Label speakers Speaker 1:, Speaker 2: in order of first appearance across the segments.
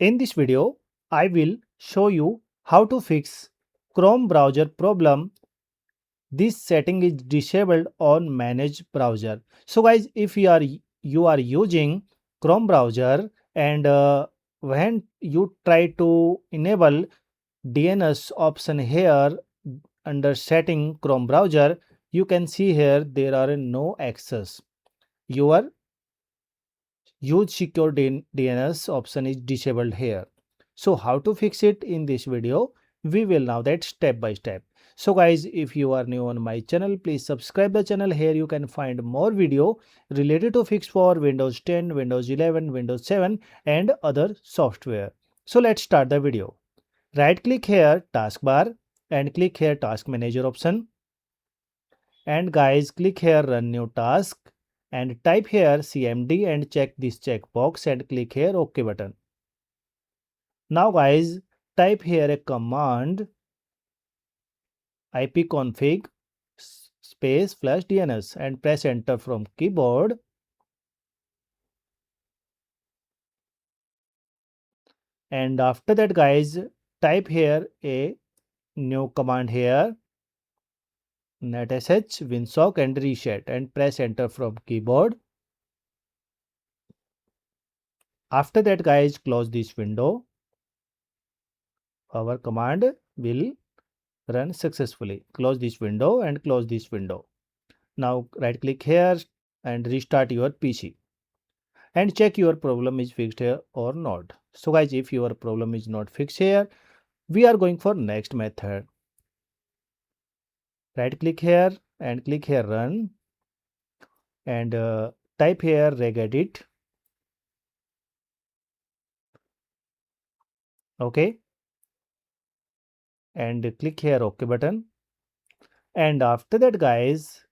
Speaker 1: In this video, I will show you how to fix Chrome browser problem. This setting is disabled on manage browser. So guys, if you are using Chrome browser and when you try to enable DNS option here under setting Chrome browser, you can see here there are no access. Your use secure DNS option is disabled here. So how to fix it in this video? We will now that step by step. So guys, if you are new on my channel, please subscribe the channel. Here you can find more video related to fix for Windows 10, Windows 11, Windows 7 and other software. So let's start the video. Right click here taskbar and click here task manager option. And guys, click here run new task and type here CMD and check this checkbox and click here OK button. Now guys, type here a command ipconfig space /DNS and press enter from keyboard. And after that guys, type here a new command here netsh winsock and reset and press enter from keyboard. After that guys, close this window. Our command will run successfully. Close this window and close this window. Now right click here and restart your PC and check your problem is fixed here or not. So guys, if your problem is not fixed here, we are going for next method. Right click here and click here run and type here regedit. Okay, and click here OK button. And after that guys,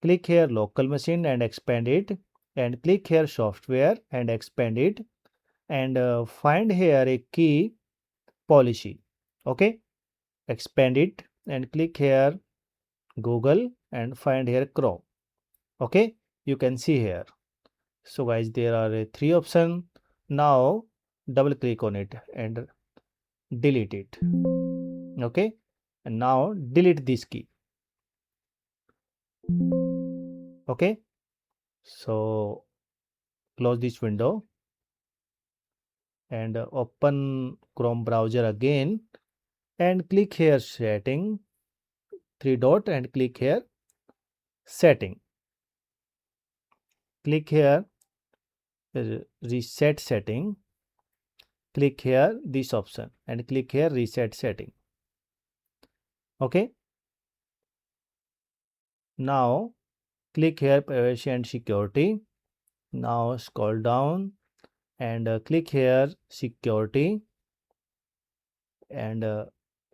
Speaker 1: click here local machine and expand it and click here software and expand it and find here a key policy. Okay, expand it and click here Google and find here Chrome. Okay, you can see here. So guys, there are three options. Now double click on it and delete it. Okay, and now delete this key. Okay, so close this window and open Chrome browser again and click here setting, three dot and click here setting. Click here reset setting. Click here this option and click here reset setting. Okay, now click here privacy and security. Now scroll down and click here security and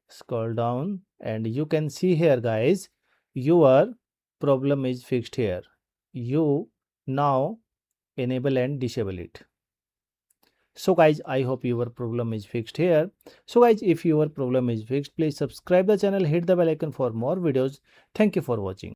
Speaker 1: scroll down and you can see here guys, your problem is fixed here. You now enable and disable it. So guys, I hope your problem is fixed here. So guys, if your problem is fixed, please subscribe the channel, hit the bell icon for more videos. Thank you for watching.